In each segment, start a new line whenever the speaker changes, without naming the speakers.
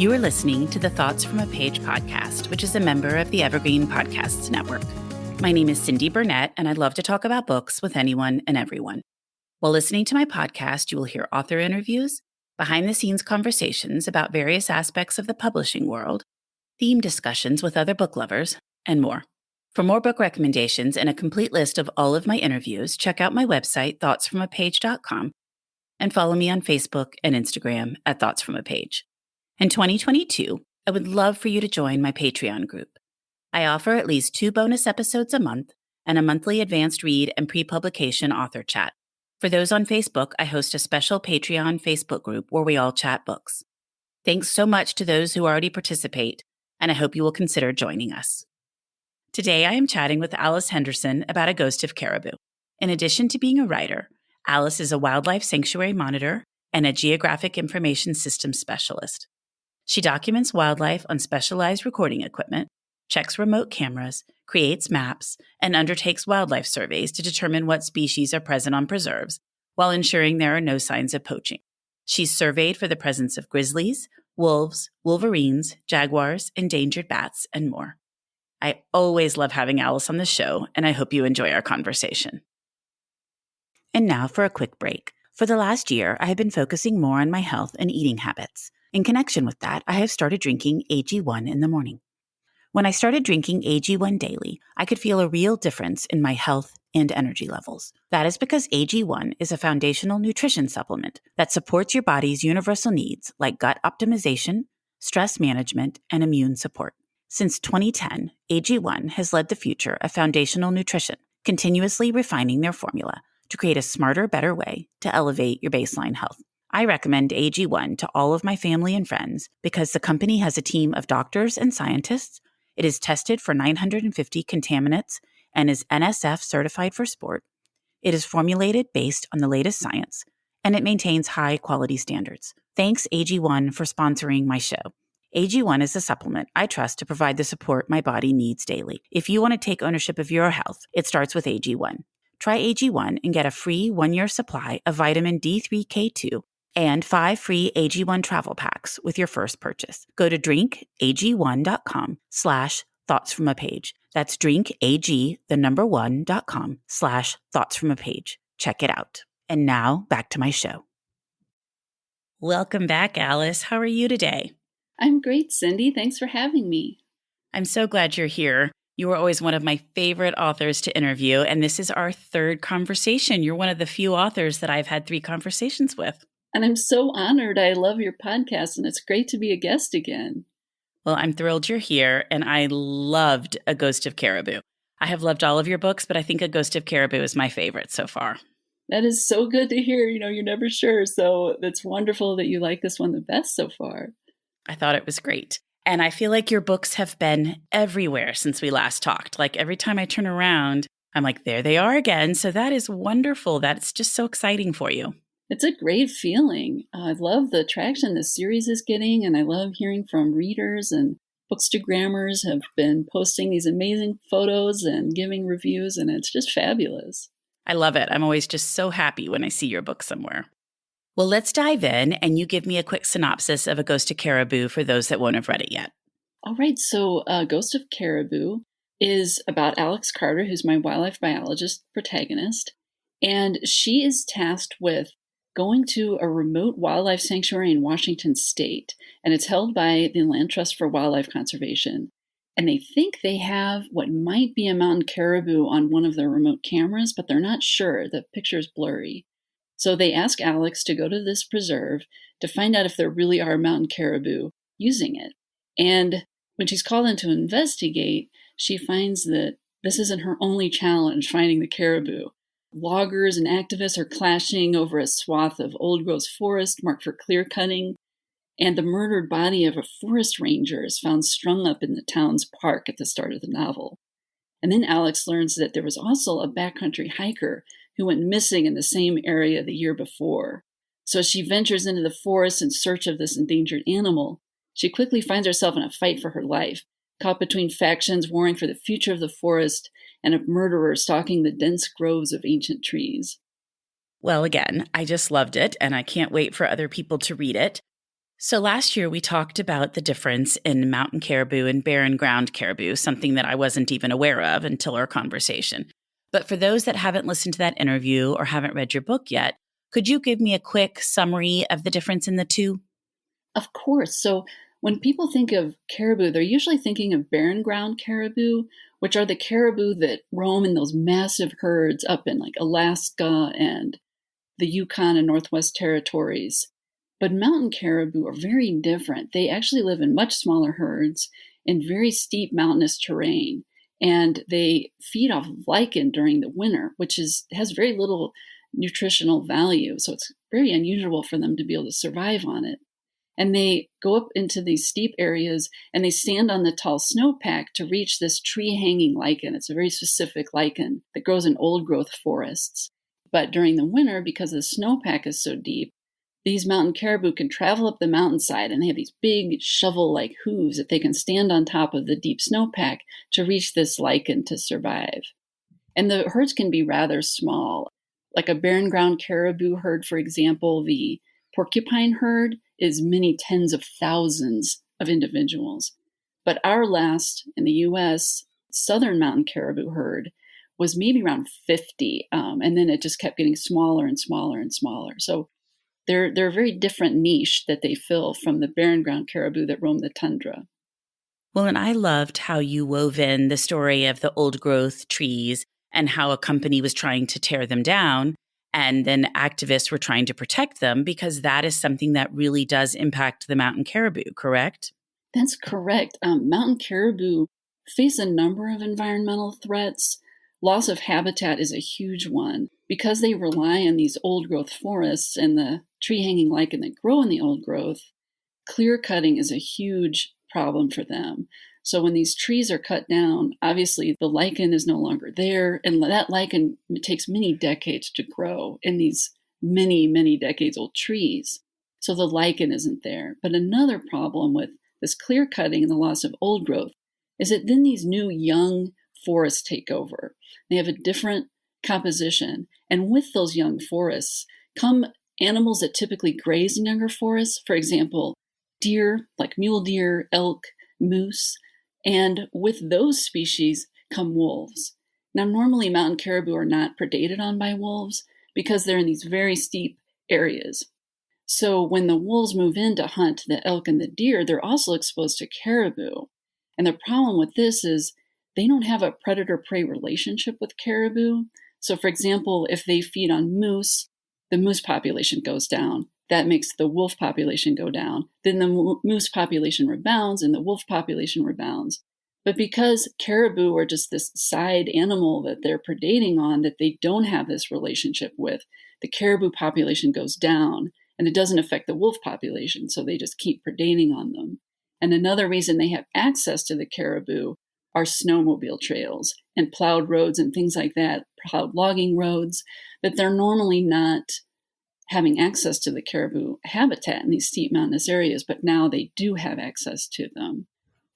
You are listening to the Thoughts from a Page podcast, which is a member of the Evergreen Podcasts Network. My name is Cindy Burnett, and I love to talk about books with anyone and everyone. While listening to my podcast, you will hear author interviews, behind-the-scenes conversations about various aspects of the publishing world, theme discussions with other book lovers, and more. For more book recommendations and a complete list of all of my interviews, check out my website, thoughtsfromapage.com, and follow me on Facebook and Instagram at Thoughts From A Page. In 2022, I would love for you to join my Patreon group. I offer at least 2 bonus episodes a month and a monthly advanced read and pre-publication author chat. For those on Facebook, I host a special Patreon Facebook group where we all chat books. Thanks so much to those who already participate, and I hope you will consider joining us. Today, I am chatting with Alice Henderson about A Ghost of Caribou. In addition to being a writer, Alice is a wildlife sanctuary monitor and a geographic information systems specialist. She documents wildlife on specialized recording equipment, checks remote cameras, creates maps, and undertakes wildlife surveys to determine what species are present on preserves, while ensuring there are no signs of poaching. She's surveyed for the presence of grizzlies, wolves, wolverines, jaguars, endangered bats, and more. I always love having Alice on the show, and I hope you enjoy our conversation. And now for a quick break. For the last year, I have been focusing more on my health and eating habits. In connection with that, I have started drinking AG1 in the morning. When I started drinking AG1 daily, I could feel a real difference in my health and energy levels. That is because AG1 is a foundational nutrition supplement that supports your body's universal needs like gut optimization, stress management, and immune support. Since 2010, AG1 has led the future of foundational nutrition, continuously refining their formula to create a smarter, better way to elevate your baseline health. I recommend AG1 to all of my family and friends because the company has a team of doctors and scientists. It is tested for 950 contaminants and is NSF certified for sport. It is formulated based on the latest science, and it maintains high quality standards. Thanks AG1 for sponsoring my show. AG1 is a supplement I trust to provide the support my body needs daily. If you want to take ownership of your health, it starts with AG1. Try AG1 and get a free 1-year supply of vitamin D3K2 and 5 free AG1 travel packs with your first purchase. Go to drinkag1.com/thoughtsfromapage. That's drinkag1.com/thoughtsfromapage. Check it out. And now back to my show. Welcome back, Alice. How are you today?
I'm great, Cindy. Thanks for having me.
I'm so glad you're here. You are always one of my favorite authors to interview, and this is our 3rd conversation. You're one of the few authors that I've had 3 conversations with.
And I'm so honored. I love your podcast, and it's great to be a guest again.
Well, I'm thrilled you're here, and I loved A Ghost of Caribou. I have loved all of your books, but I think A Ghost of Caribou is my favorite so far.
That is so good to hear. You're never sure. So it's wonderful that you like this one the best so far.
I thought it was great. And I feel like your books have been everywhere since we last talked. Like every time I turn around, I'm like, there they are again. So that is wonderful. That's just so exciting for you.
It's a great feeling. I love the traction this series is getting, and I love hearing from readers, and Bookstagrammers have been posting these amazing photos and giving reviews, and it's just fabulous.
I love it. I'm always just so happy when I see your book somewhere. Well, let's dive in, and you give me a quick synopsis of A Ghost of Caribou for those that won't have read it yet.
All right, so Ghost of Caribou is about Alex Carter, who's my wildlife biologist protagonist, and she is tasked with going to a remote wildlife sanctuary in Washington state, and it's held by the Land Trust for Wildlife Conservation. And they think they have what might be a mountain caribou on one of their remote cameras, but they're not sure. The picture's blurry. So they ask Alex to go to this preserve to find out if there really are mountain caribou using it. And when she's called in to investigate, she finds that this isn't her only challenge, finding the caribou. Loggers and activists are clashing over a swath of old-growth forest marked for clear cutting, and the murdered body of a forest ranger is found strung up in the town's park at the start of the novel. And then Alex learns that there was also a backcountry hiker who went missing in the same area the year before. So as she ventures into the forest in search of this endangered animal, she quickly finds herself in a fight for her life, caught between factions warring for the future of the forest and a murderer stalking the dense groves of ancient trees.
Well, again, I just loved it, and I can't wait for other people to read it. So last year we talked about the difference in mountain caribou and barren-ground caribou, something that I wasn't even aware of until our conversation. But for those that haven't listened to that interview or haven't read your book yet, could you give me a quick summary of the difference in the two?
Of course. So when people think of caribou, they're usually thinking of barren ground caribou, which are the caribou that roam in those massive herds up in like Alaska and the Yukon and Northwest Territories. But mountain caribou are very different. They actually live in much smaller herds in very steep mountainous terrain. And they feed off of lichen during the winter, which has very little nutritional value. So it's very unusual for them to be able to survive on it. And they go up into these steep areas and they stand on the tall snowpack to reach this tree hanging lichen. It's a very specific lichen that grows in old growth forests. But during the winter, because the snowpack is so deep, these mountain caribou can travel up the mountainside and they have these big shovel like hooves that they can stand on top of the deep snowpack to reach this lichen to survive. And the herds can be rather small. Like a barren ground caribou herd, for example, the porcupine herd is many tens of thousands of individuals. But our last in the US southern mountain caribou herd was maybe around 50. And then it just kept getting smaller and smaller and smaller. So they're a very different niche that they fill from the barren ground caribou that roam the tundra.
Well, and I loved how you wove in the story of the old growth trees and how a company was trying to tear them down. And then activists were trying to protect them because that is something that really does impact the mountain caribou, correct?
That's correct. Mountain caribou face a number of environmental threats. Loss of habitat is a huge one. Because they rely on these old growth forests and the tree hanging lichen that grow in the old growth, clear cutting is a huge problem for them. So when these trees are cut down, obviously the lichen is no longer there, and that lichen takes many decades to grow in these many, many decades old trees. So the lichen isn't there. But another problem with this clear cutting and the loss of old growth is that then these new young forests take over. They have a different composition. And with those young forests come animals that typically graze in younger forests. For example, deer, like mule deer, elk, moose. And with those species come wolves. Now, normally mountain caribou are not predated on by wolves because they're in these very steep areas. So when the wolves move in to hunt the elk and the deer, they're also exposed to caribou. And the problem with this is they don't have a predator-prey relationship with caribou. So for example, if they feed on moose, the moose population goes down. That makes the wolf population go down. Then the moose population rebounds and the wolf population rebounds. But because caribou are just this side animal that they're predating on that they don't have this relationship with, the caribou population goes down and it doesn't affect the wolf population. So they just keep predating on them. And another reason they have access to the caribou are snowmobile trails and plowed roads and things like that, plowed logging roads, that they're normally not having access to the caribou habitat in these steep mountainous areas, but now they do have access to them.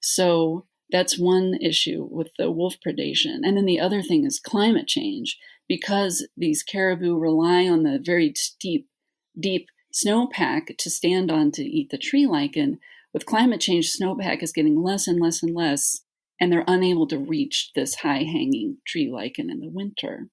So that's one issue with the wolf predation. And then the other thing is climate change. Because these caribou rely on the very steep, deep snowpack to stand on to eat the tree lichen, with climate change, snowpack is getting less and less and less, and they're unable to reach this high-hanging tree lichen in the winter.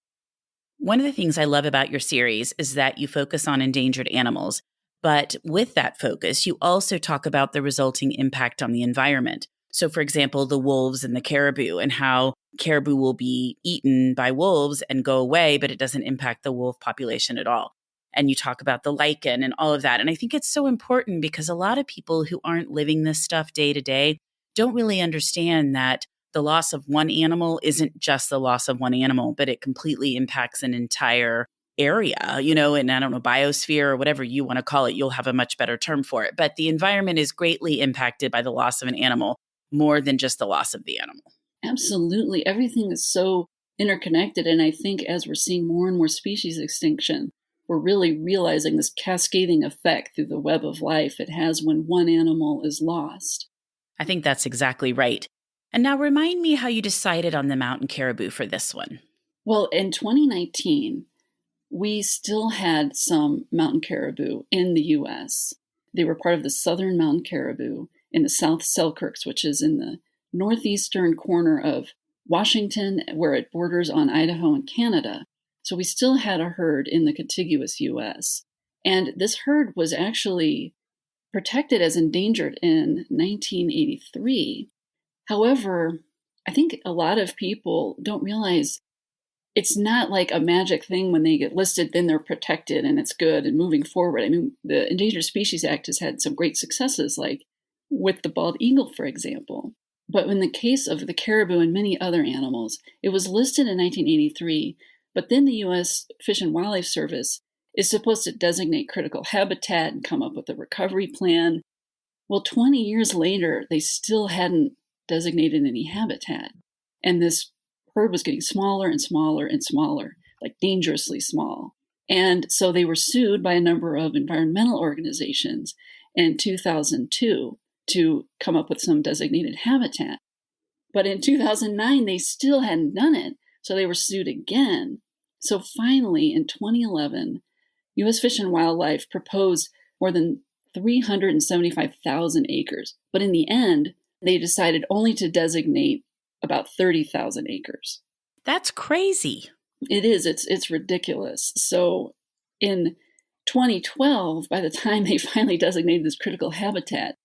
One of the things I love about your series is that you focus on endangered animals, but with that focus, you also talk about the resulting impact on the environment. So, for example, the wolves and the caribou and how caribou will be eaten by wolves and go away, but it doesn't impact the wolf population at all. And you talk about the lichen and all of that. And I think it's so important because a lot of people who aren't living this stuff day to day don't really understand that the loss of one animal isn't just the loss of one animal, but it completely impacts an entire area, and I don't know, biosphere or whatever you want to call it. You'll have a much better term for it. But the environment is greatly impacted by the loss of an animal more than just the loss of the animal.
Absolutely. Everything is so interconnected. And I think as we're seeing more and more species extinction, we're really realizing this cascading effect through the web of life it has when one animal is lost.
I think that's exactly right. And now remind me how you decided on the mountain caribou for this one.
Well, in 2019, we still had some mountain caribou in the US. They were part of the southern mountain caribou in the South Selkirks, which is in the northeastern corner of Washington, where it borders on Idaho and Canada. So we still had a herd in the contiguous U.S. And this herd was actually protected as endangered in 1983. However, I think a lot of people don't realize it's not like a magic thing when they get listed, then they're protected and it's good and moving forward. I mean, the Endangered Species Act has had some great successes, like with the bald eagle, for example. But in the case of the caribou and many other animals, it was listed in 1983, but then the U.S. Fish and Wildlife Service is supposed to designate critical habitat and come up with a recovery plan. Well, 20 years later, they still hadn't designated any habitat. And this herd was getting smaller and smaller and smaller, like dangerously small. And so they were sued by a number of environmental organizations in 2002 to come up with some designated habitat. But in 2009, they still hadn't done it. So they were sued again. So finally, in 2011, U.S. Fish and Wildlife proposed more than 375,000 acres. But in the end, they decided only to designate about 30,000 acres.
That's crazy.
It is. It's ridiculous. So in 2012, by the time they finally designated this critical habitat,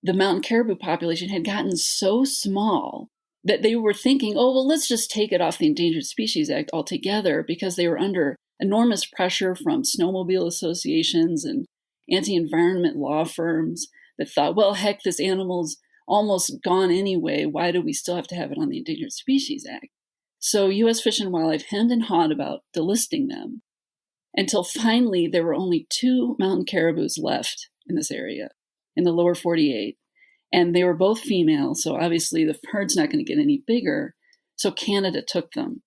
the mountain caribou population had gotten so small that they were thinking, oh, well, let's just take it off the Endangered Species Act altogether, because they were under enormous pressure from snowmobile associations and anti-environment law firms that thought, well, heck, this animal's almost gone anyway. Why do we still have to have it on the Endangered Species Act? So U.S. Fish and Wildlife hemmed and hawed about delisting them until finally there were only 2 mountain caribous left in this area, in the lower 48. And they were both female, so obviously the herd's not going to get any bigger. So Canada took them.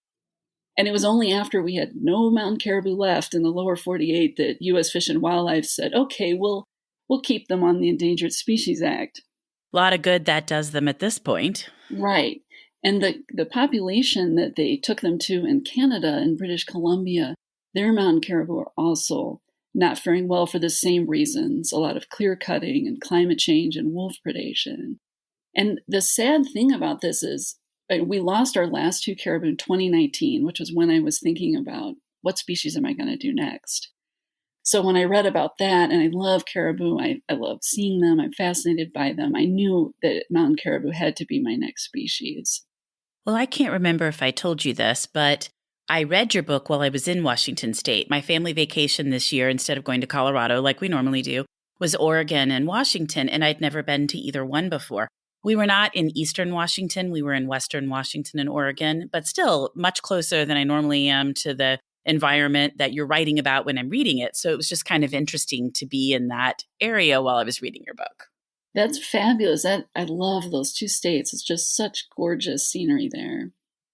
And it was only after we had no mountain caribou left in the lower 48 that U.S. Fish and Wildlife said, okay, we'll keep them on the Endangered Species Act.
A lot of good that does them at this point.
Right. And the population that they took them to in Canada and British Columbia, their mountain caribou are also not faring well for the same reasons, a lot of clear cutting and climate change and wolf predation. And the sad thing about this is we lost our last 2 caribou in 2019, which was when I was thinking about what species am I going to do next. So when I read about that, and I love caribou, I love seeing them, I'm fascinated by them, I knew that mountain caribou had to be my next species.
Well, I can't remember if I told you this, but I read your book while I was in Washington State. My family vacation this year, instead of going to Colorado like we normally do, was Oregon and Washington, and I'd never been to either one before. We were not in Eastern Washington. We were in Western Washington and Oregon, but still much closer than I normally am to the environment that you're writing about when I'm reading it. So it was just kind of interesting to be in that area while I was reading your book.
That's fabulous. I love those 2 states. It's just such gorgeous scenery there.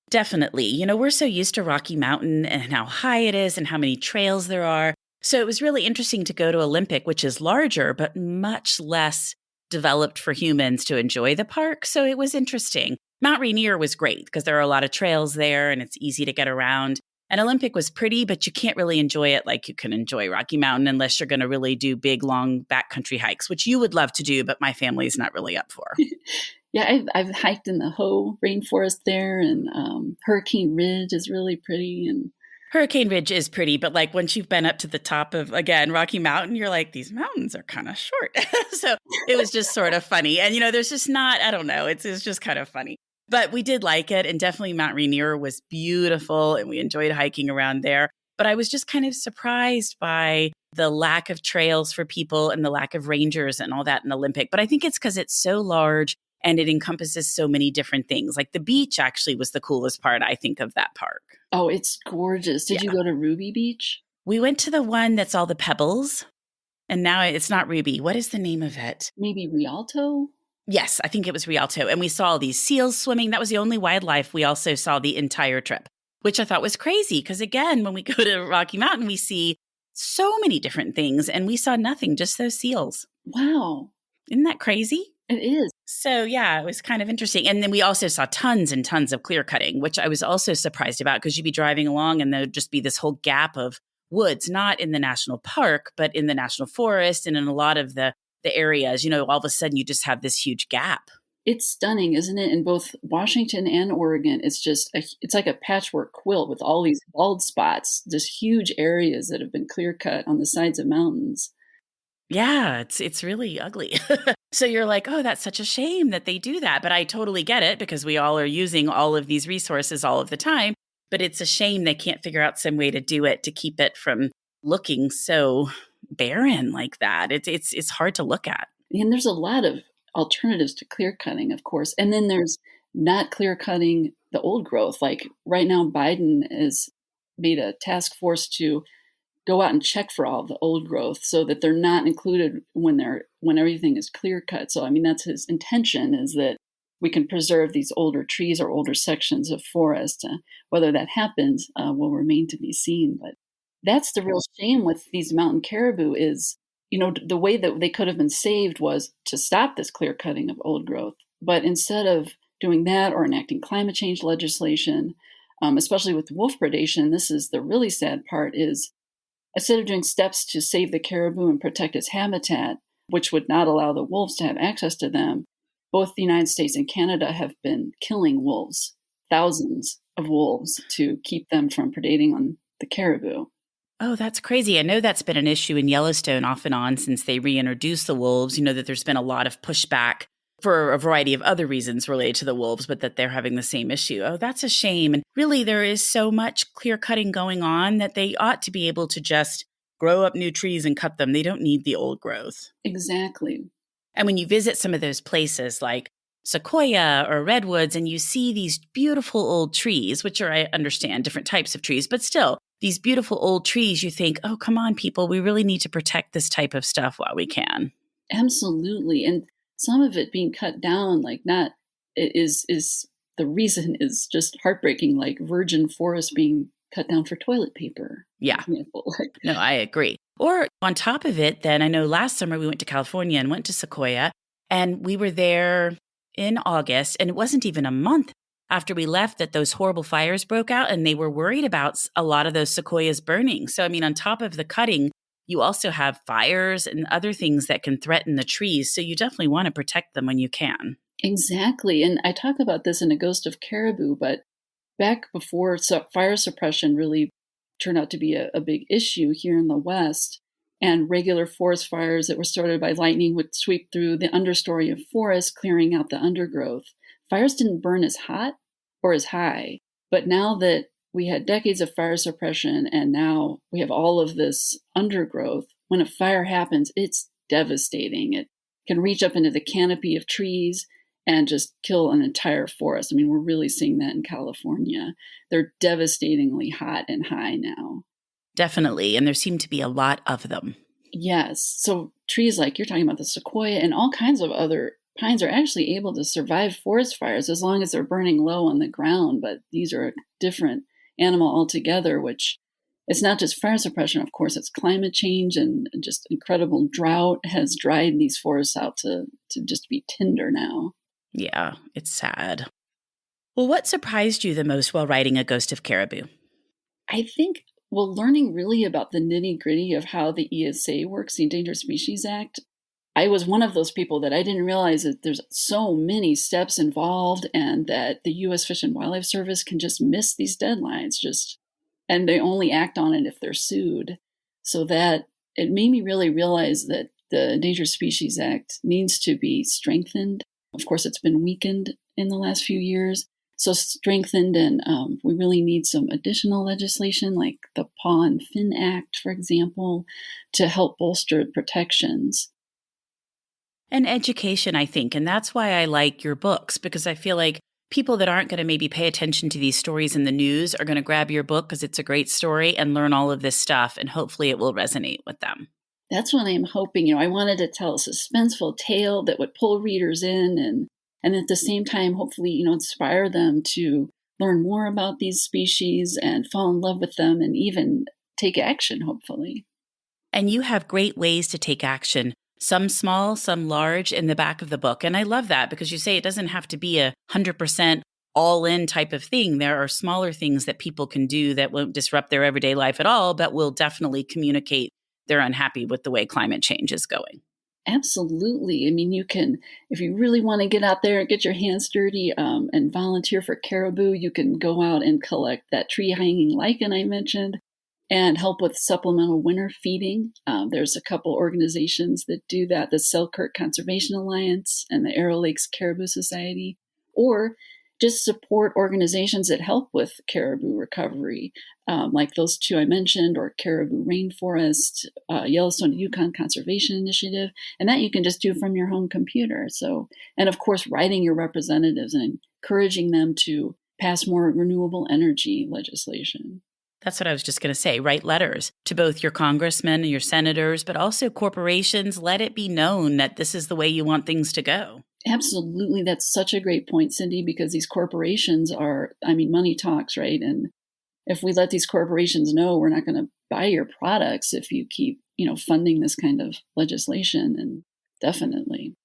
Definitely. You know, we're so used to Rocky Mountain and how high it is and how many trails there are. So it was really interesting to go to Olympic, which is larger, but much less developed for humans to enjoy the park. So it was interesting. Mount Rainier was great because there are a lot of trails there and it's easy to get around. And Olympic was pretty, but you can't really enjoy it like you can enjoy Rocky Mountain unless you're going to really do big, long backcountry hikes, which you would love to do, but my family's not really up for.
Yeah, I've hiked in the Hoh rainforest there, and Hurricane Ridge is really pretty. And
Hurricane Ridge is pretty, but like once you've been up to the top of, again, Rocky Mountain, you're like, these mountains are kind of short. So it was just sort of funny. And, you know, there's just not, I don't know, it's just kind of funny. But we did like it. And definitely Mount Rainier was beautiful and we enjoyed hiking around there. But I was just kind of surprised by the lack of trails for people and the lack of rangers and all that in Olympic. But I think it's because it's so large and it encompasses so many different things. Like the beach actually was the coolest part, I think, of that park.
Oh, it's gorgeous. Did you go to Ruby Beach?
We went to the one that's all the pebbles. And now it's not Ruby. What is the name of it?
Maybe Rialto?
Yes, I think it was Rialto. And we saw all these seals swimming. That was the only wildlife we also saw the entire trip, which I thought was crazy. Because again, when we go to Rocky Mountain, we see so many different things. And we saw nothing, just those seals.
Wow.
Isn't that crazy?
It is.
So yeah, it was kind of interesting. And then we also saw tons and tons of clear cutting, which I was also surprised about because you'd be driving along and there'd just be this whole gap of woods, not in the national park, but in the national forest and in a lot of the the areas, all of a sudden you just have this huge gap.
It's stunning, isn't it? In both Washington and Oregon, it's like a patchwork quilt with all these bald spots, just huge areas that have been clear cut on the sides of mountains.
Yeah, it's really ugly. So you're like, oh, that's such a shame that they do that. But I totally get it because we all are using all of these resources all of the time. But it's a shame they can't figure out some way to do it to keep it from looking so barren like that. It's hard to look at.
And there's a lot of alternatives to clear cutting, of course. And then there's not clear cutting the old growth. Like right now, Biden has made a task force to go out and check for all of the old growth so that they're not included when everything is clear cut. So, I mean, that's his intention, is that we can preserve these older trees or older sections of forest. Whether that happens will remain to be seen. But that's the real shame with these mountain caribou is, the way that they could have been saved was to stop this clear cutting of old growth. But instead of doing that or enacting climate change legislation, especially with wolf predation, this is the really sad part, is instead of doing steps to save the caribou and protect its habitat, which would not allow the wolves to have access to them, both the United States and Canada have been killing wolves, thousands of wolves, to keep them from predating on the caribou.
Oh, that's crazy. I know that's been an issue in Yellowstone off and on since they reintroduced the wolves, that there's been a lot of pushback for a variety of other reasons related to the wolves, but that they're having the same issue. Oh, that's a shame. And really, there is so much clear cutting going on that they ought to be able to just grow up new trees and cut them. They don't need the old growth.
Exactly.
And when you visit some of those places like Sequoia or redwoods, and you see these beautiful old trees, which are, I understand, different types of trees, but still these beautiful old trees, you think, oh, come on, people, we really need to protect this type of stuff while we can.
Absolutely. And some of it being cut down, is the reason is just heartbreaking, like virgin forest being cut down for toilet paper.
Yeah. No, I agree. Or on top of it, then I know last summer we went to California and went to Sequoia, and we were there in August, and it wasn't even a month after we left that those horrible fires broke out, and they were worried about a lot of those sequoias burning. So, I mean, on top of the cutting, you also have fires and other things that can threaten the trees. So you definitely want to protect them when you can.
Exactly. And I talk about this in A Ghost of Caribou, but back before fire suppression really turned out to be a big issue here in the West, and regular forest fires that were started by lightning would sweep through the understory of forests, clearing out the undergrowth. Fires didn't burn as hot or as high. But now that we had decades of fire suppression and now we have all of this undergrowth, when a fire happens, it's devastating. It can reach up into the canopy of trees and just kill an entire forest. I mean, we're really seeing that in California. They're devastatingly hot and high now.
Definitely. And there seem to be a lot of them.
Yes. So trees like you're talking about, the sequoia and all kinds of other pines, are actually able to survive forest fires as long as they're burning low on the ground. But these are a different animal altogether, which it's not just fire suppression, of course, it's climate change, and just incredible drought has dried these forests out to just be tinder now.
Yeah, it's sad. Well, what surprised you the most while writing A Ghost of Caribou?
I think, learning really about the nitty-gritty of how the ESA works, the Endangered Species Act. I was one of those people that I didn't realize that there's so many steps involved, and that the U.S. Fish and Wildlife Service can just miss these deadlines, and they only act on it if they're sued. So that it made me really realize that the Endangered Species Act needs to be strengthened. Of course, it's been weakened in the last few years. So strengthened, and we really need some additional legislation like the Paw and Fin Act, for example, to help bolster protections.
And education, I think. And that's why I like your books, because I feel like people that aren't going to maybe pay attention to these stories in the news are going to grab your book because it's a great story and learn all of this stuff. And hopefully it will resonate with them.
That's what I'm hoping. I wanted to tell a suspenseful tale that would pull readers in, and at the same time, hopefully, inspire them to learn more about these species and fall in love with them and even take action, hopefully.
And you have great ways to take action, some small, some large, in the back of the book. And I love that because you say it doesn't have to be a 100% all-in type of thing. There are smaller things that people can do that won't disrupt their everyday life at all, but will definitely communicate they're unhappy with the way climate change is going.
Absolutely. I mean, you can, if you really want to get out there and get your hands dirty and volunteer for caribou, you can go out and collect that tree hanging lichen I mentioned and help with supplemental winter feeding. There's a couple organizations that do that, the Selkirk Conservation Alliance and the Arrow Lakes Caribou Society, or just support organizations that help with caribou recovery, like those two I mentioned, or Caribou Rainforest, Yellowstone to Yukon Conservation Initiative, and that you can just do from your home computer. So, and of course, writing your representatives and encouraging them to pass more renewable energy legislation.
That's what I was just going to say. Write letters to both your congressmen and your senators, but also corporations. Let it be known that this is the way you want things to go.
Absolutely. That's such a great point, Cindy, because these corporations are, I mean, money talks, right? And if we let these corporations know we're not going to buy your products if you keep, funding this kind of legislation, and definitely.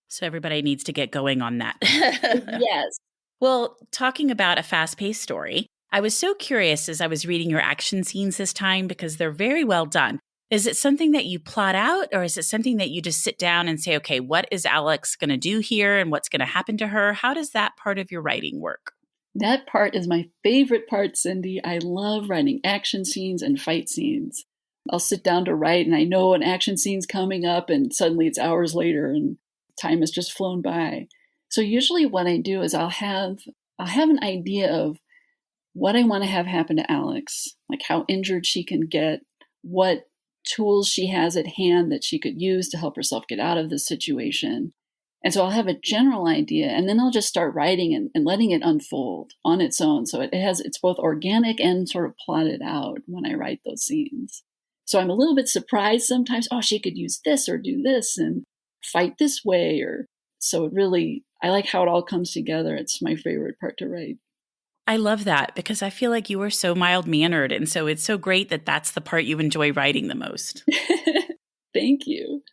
So everybody needs to get going on that.
Yes.
Well, talking about a fast-paced story, I was so curious as I was reading your action scenes this time because they're very well done. Is it something that you plot out, or is it something that you just sit down and say, okay, what is Alex going to do here and what's going to happen to her? How does that part of your writing work?
That part is my favorite part, Cindy. I love writing action scenes and fight scenes. I'll sit down to write and I know an action scene's coming up and suddenly it's hours later and time has just flown by. So usually what I do is I'll have an idea of what I want to have happen to Alex, like how injured she can get, what tools she has at hand that she could use to help herself get out of the situation. And so I'll have a general idea, and then I'll just start writing and letting it unfold on its own. So it's both organic and sort of plotted out when I write those scenes. So I'm a little bit surprised sometimes, oh, she could use this or do this and fight this way. So I like how it all comes together. It's my favorite part to write.
I love that because I feel like you are so mild-mannered. And so it's so great that that's the part you enjoy writing the most.
Thank you.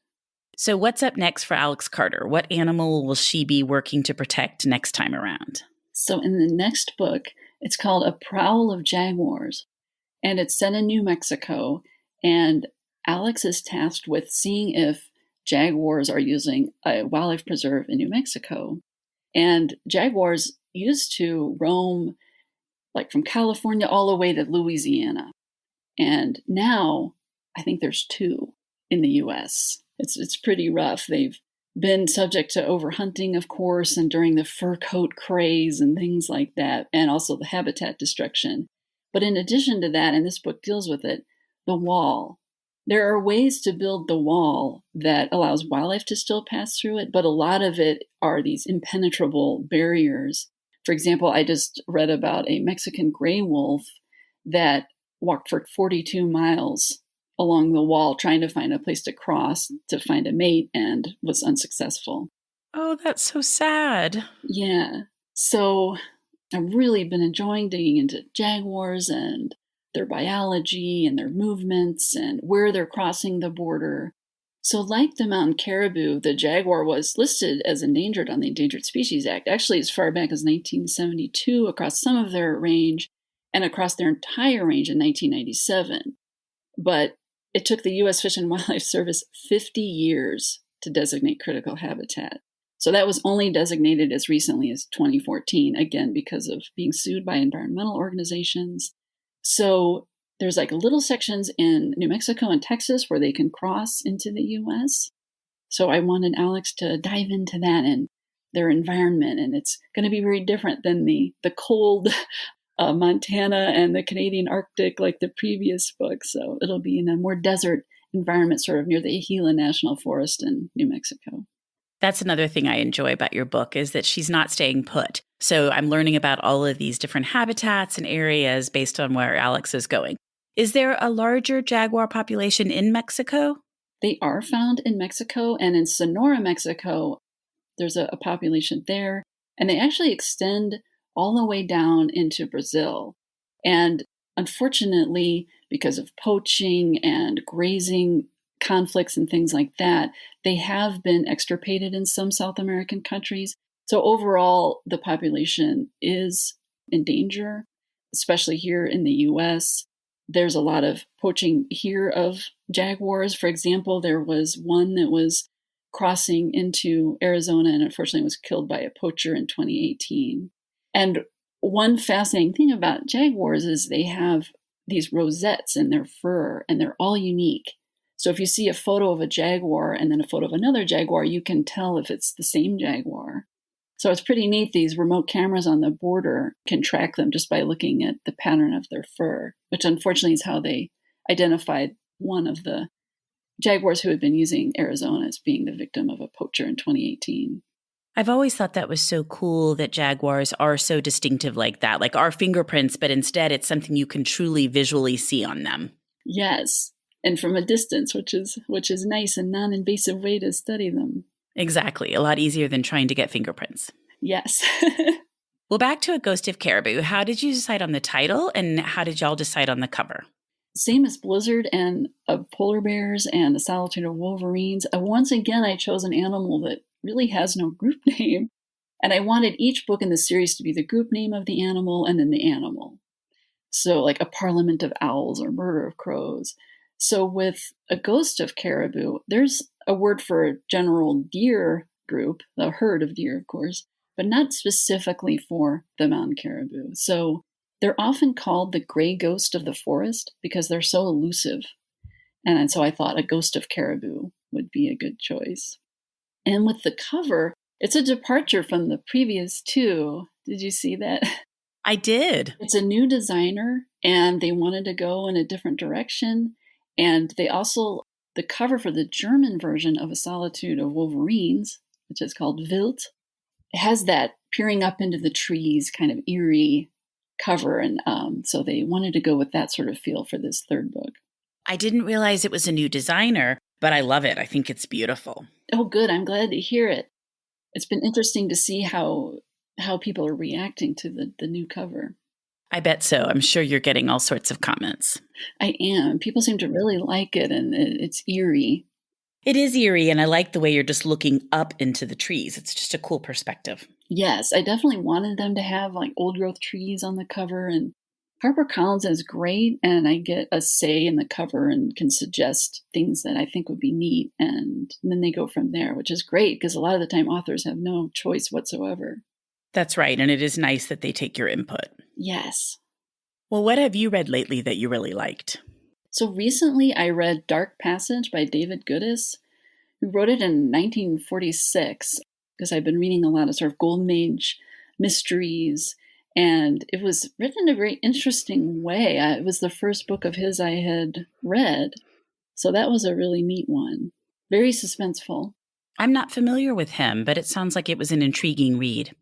So what's up next for Alex Carter? What animal will she be working to protect next time around?
So in the next book, it's called A Prowl of Jaguars, and it's set in New Mexico. And Alex is tasked with seeing if jaguars are using a wildlife preserve in New Mexico. And jaguars used to roam like from California all the way to Louisiana. And now I think there's 2 in the US. It's pretty rough. They've been subject to overhunting, of course, and during the fur coat craze and things like that, and also the habitat destruction. But in addition to that, and this book deals with it, the wall. There are ways to build the wall that allows wildlife to still pass through it, but a lot of it are these impenetrable barriers. For example, I just read about a Mexican gray wolf that walked for 42 miles along the wall trying to find a place to cross to find a mate and was unsuccessful.
Oh, that's so sad.
Yeah. So I've really been enjoying digging into jaguars and their biology and their movements and where they're crossing the border. So like the mountain caribou, the jaguar was listed as endangered on the Endangered Species Act, actually as far back as 1972 across some of their range and across their entire range in 1997. But it took the U.S. Fish and Wildlife Service 50 years to designate critical habitat. So that was only designated as recently as 2014, again, because of being sued by environmental organizations. So there's like little sections in New Mexico and Texas where they can cross into the U.S. So I wanted Alex to dive into that and their environment. And it's going to be very different than the cold Montana and the Canadian Arctic like the previous book. So it'll be in a more desert environment, sort of near the Gila National Forest in New Mexico.
That's another thing I enjoy about your book is that she's not staying put. So I'm learning about all of these different habitats and areas based on where Alex is going. Is there a larger jaguar population in Mexico?
They are found in Mexico, and in Sonora, Mexico, there's a population there, and they actually extend all the way down into Brazil. And unfortunately, because of poaching and grazing conflicts and things like that, they have been extirpated in some South American countries. So overall, the population is in danger, especially here in the US. There's a lot of poaching here of jaguars. For example, there was one that was crossing into Arizona and unfortunately was killed by a poacher in 2018. And one fascinating thing about jaguars is they have these rosettes in their fur, and they're all unique. So if you see a photo of a jaguar and then a photo of another jaguar, you can tell if it's the same jaguar. So it's pretty neat. These remote cameras on the border can track them just by looking at the pattern of their fur, which unfortunately is how they identified one of the jaguars who had been using Arizona as being the victim of a poacher in 2018.
I've always thought that was so cool that jaguars are so distinctive like that, like our fingerprints, but instead it's something you can truly visually see on them.
Yes, and from a distance, which is nice and non-invasive way to study them.
Exactly. A lot easier than trying to get fingerprints.
Yes.
Well, back to A Ghost of Caribou. How did you decide on the title, and how did y'all decide on the cover?
Same as Blizzard and polar bears and the Solitude of Wolverines. Once again, I chose an animal that really has no group name. And I wanted each book in the series to be the group name of the animal and then the animal. So like A Parliament of Owls or Murder of Crows. So with A Ghost of Caribou, there's a word for a general deer group, the herd of deer, of course, but not specifically for the mountain caribou. So they're often called the gray ghost of the forest because they're so elusive. And so I thought A Ghost of Caribou would be a good choice. And with the cover, it's a departure from the previous two. Did you see that?
I did.
It's a new designer, and they wanted to go in a different direction. And they also, the cover for the German version of A Solitude of Wolverines, which is called Wild, has that peering up into the trees kind of eerie cover. And so they wanted to go with that sort of feel for this third book.
I didn't realize it was a new designer, but I love it. I think it's beautiful.
Oh, good. I'm glad to hear it. It's been interesting to see how people are reacting to the new cover.
I bet so. I'm sure you're getting all sorts of comments.
I am. People seem to really like it, and it's eerie.
It is eerie, and I like the way you're just looking up into the trees. It's just a cool perspective.
Yes, I definitely wanted them to have like old growth trees on the cover, and HarperCollins is great, and I get a say in the cover and can suggest things that I think would be neat, and then they go from there, which is great because a lot of the time authors have no choice whatsoever.
That's right, and it is nice that they take your input.
Yes.
Well, what have you read lately that you really liked?
So recently I read Dark Passage by David Goodis, who wrote it in 1946, because I've been reading a lot of sort of Golden Age mysteries. And it was written in a very interesting way. It was the first book of his I had read. So that was a really neat one. Very suspenseful.
I'm not familiar with him, but it sounds like it was an intriguing read.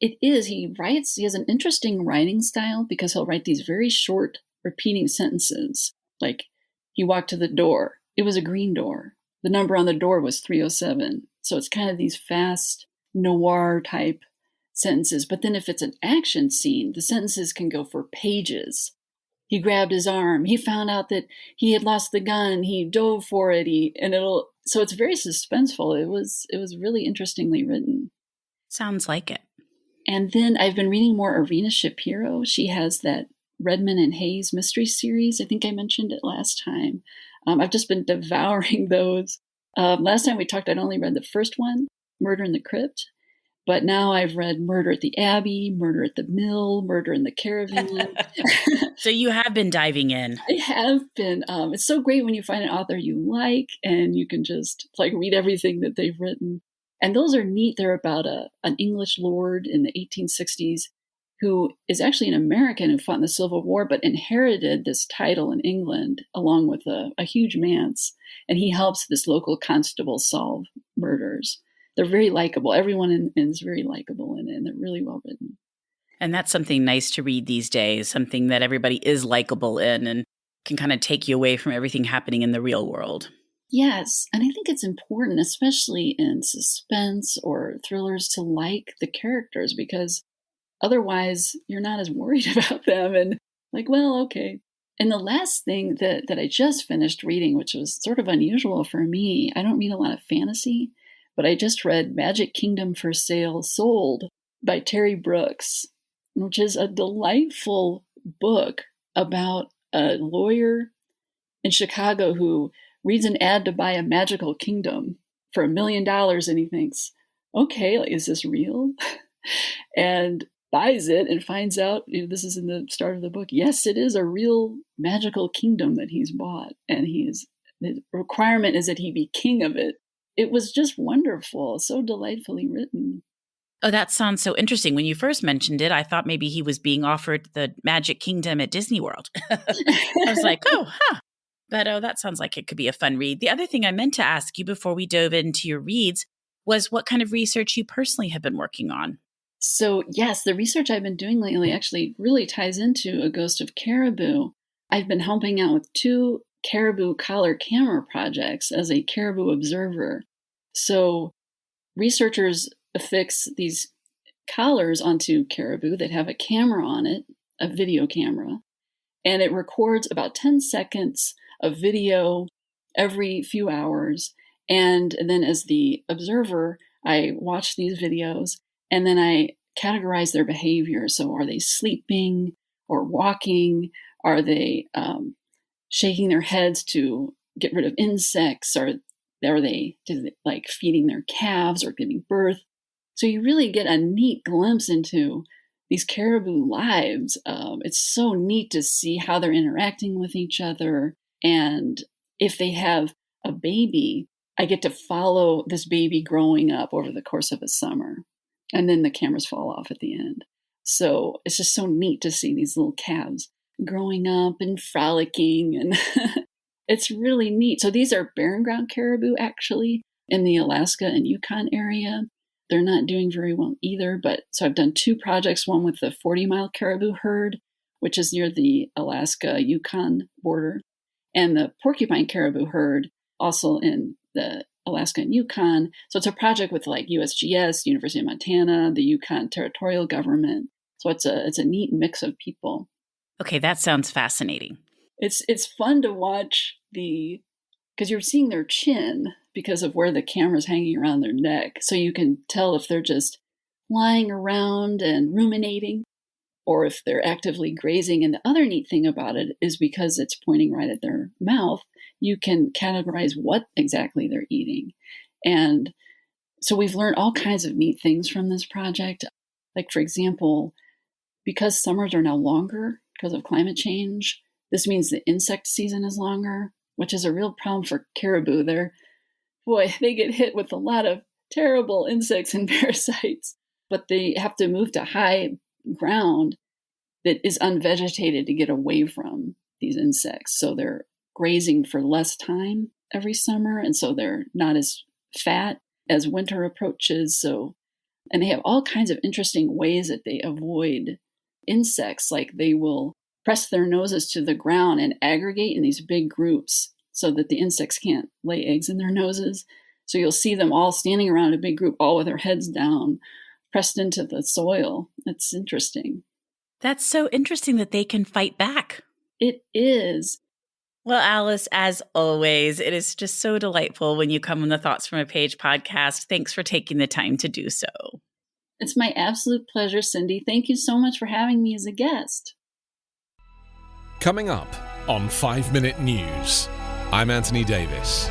It is. He has an interesting writing style because he'll write these very short, repeating sentences. Like, he walked to the door. It was a green door. The number on the door was 307. So it's kind of these fast noir type sentences. But then if it's an action scene, the sentences can go for pages. He grabbed his arm. He found out that he had lost the gun. He dove for it. So it's very suspenseful. It was really interestingly written.
Sounds like it.
And then I've been reading more Irina Shapiro. She has that Redman and Hayes mystery series. I think I mentioned it last time. I've just been devouring those. Last time we talked, I'd only read the first one, Murder in the Crypt. But now I've read Murder at the Abbey, Murder at the Mill, Murder in the Caravan.
So you have been diving in.
I have been. It's so great when you find an author you like and you can just read everything that they've written. And those are neat. They're about an English lord in the 1860s who is actually an American who fought in the Civil War, but inherited this title in England along with a huge manse. And he helps this local constable solve murders. They're very likable. Everyone is very likable in it, and they're really well written.
And that's something nice to read these days, something that everybody is likable in and can kind of take you away from everything happening in the real world.
Yes, and I think it's important, especially in suspense or thrillers, to like the characters because otherwise you're not as worried about them and okay. And the last thing that I just finished reading, which was sort of unusual for me, I don't read a lot of fantasy, but I just read Magic Kingdom for Sale Sold by Terry Brooks, which is a delightful book about a lawyer in Chicago who reads an ad to buy a magical kingdom for $1 million. And he thinks, okay, like, is this real? And buys it and finds out, this is in the start of the book, yes, it is a real magical kingdom that he's bought. And the requirement is that he be king of it. It was just wonderful, so delightfully written.
Oh, that sounds so interesting. When you first mentioned it, I thought maybe he was being offered the Magic Kingdom at Disney World. I was like, oh, huh. But that sounds like it could be a fun read. The other thing I meant to ask you before we dove into your reads was what kind of research you personally have been working on.
So, yes, the research I've been doing lately actually really ties into A Ghost of Caribou. I've been helping out with 2 caribou collar camera projects as a caribou observer. So, researchers affix these collars onto caribou that have a camera on it, a video camera, and it records about 10 seconds of video every few hours. And then as the observer, I watch these videos and then I categorize their behavior. So are they sleeping or walking? Are they shaking their heads to get rid of insects? Are they like feeding their calves or giving birth? So you really get a neat glimpse into these caribou lives. It's so neat to see how they're interacting with each other. And if they have a baby, I get to follow this baby growing up over the course of a summer. And then the cameras fall off at the end. So it's just so neat to see these little calves growing up and frolicking. And it's really neat. So these are barren-ground caribou, actually, in the Alaska and Yukon area. They're not doing very well either. But so I've done 2 projects, one with the 40-mile caribou herd, which is near the Alaska-Yukon border, and the porcupine caribou herd, also in the Alaska and Yukon. So it's a project with like USGS, University of Montana, the Yukon territorial government. So it's a neat mix of people.
Okay, that sounds fascinating.
It's fun to watch because you're seeing their chin because of where the camera's hanging around their neck. So you can tell if they're just lying around and ruminating or if they're actively grazing. And the other neat thing about it is because it's pointing right at their mouth, you can categorize what exactly they're eating. And so we've learned all kinds of neat things from this project. Like, for example, because summers are now longer because of climate change, this means the insect season is longer, which is a real problem for caribou. They get hit with a lot of terrible insects and parasites, but they have to move to high ground that is unvegetated to get away from these insects. So they're grazing for less time every summer, and so they're not as fat as winter approaches. And they have all kinds of interesting ways that they avoid insects. Like they will press their noses to the ground and aggregate in these big groups so that the insects can't lay eggs in their noses. So you'll see them all standing around a big group, all with their heads down, pressed into the soil. It's interesting.
That's so interesting that they can fight back.
It is.
Well, Alice, as always, it is just so delightful when you come on the Thoughts from a Page podcast. Thanks for taking the time to do so.
It's my absolute pleasure, Cindy. Thank you so much for having me as a guest.
Coming up on 5 Minute News, I'm Anthony Davis.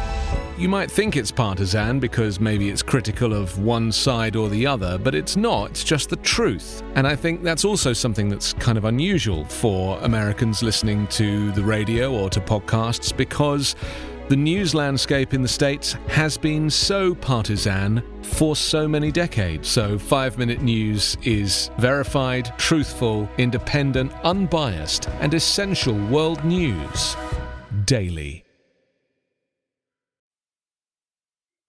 You might think it's partisan because maybe it's critical of one side or the other, but it's not. It's just the truth. And I think that's also something that's kind of unusual for Americans listening to the radio or to podcasts, because the news landscape in the States has been so partisan for so many decades. So 5 Minute News is verified, truthful, independent, unbiased, and essential world news daily.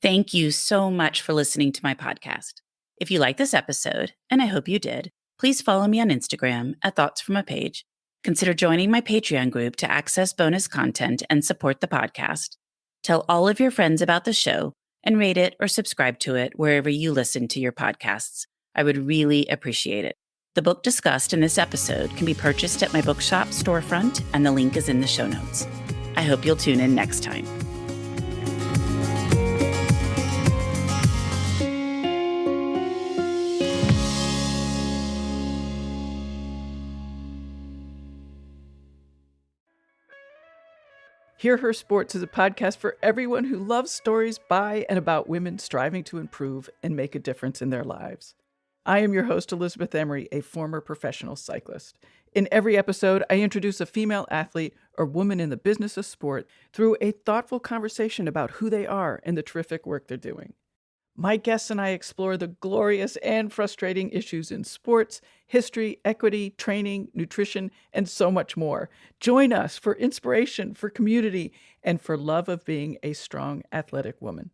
Thank you so much for listening to my podcast. If you like this episode, and I hope you did, please follow me on Instagram at Thoughts from a Page. Consider joining my Patreon group to access bonus content and support the podcast. Tell all of your friends about the show and rate it or subscribe to it wherever you listen to your podcasts. I would really appreciate it. The book discussed in this episode can be purchased at my bookshop storefront, and the link is in the show notes. I hope you'll tune in next time.
Hear Her Sports is a podcast for everyone who loves stories by and about women striving to improve and make a difference in their lives. I am your host, Elizabeth Emery, a former professional cyclist. In every episode, I introduce a female athlete or woman in the business of sport through a thoughtful conversation about who they are and the terrific work they're doing. My guests and I explore the glorious and frustrating issues in sports, history, equity, training, nutrition, and so much more. Join us for inspiration, for community, and for love of being a strong, athletic woman.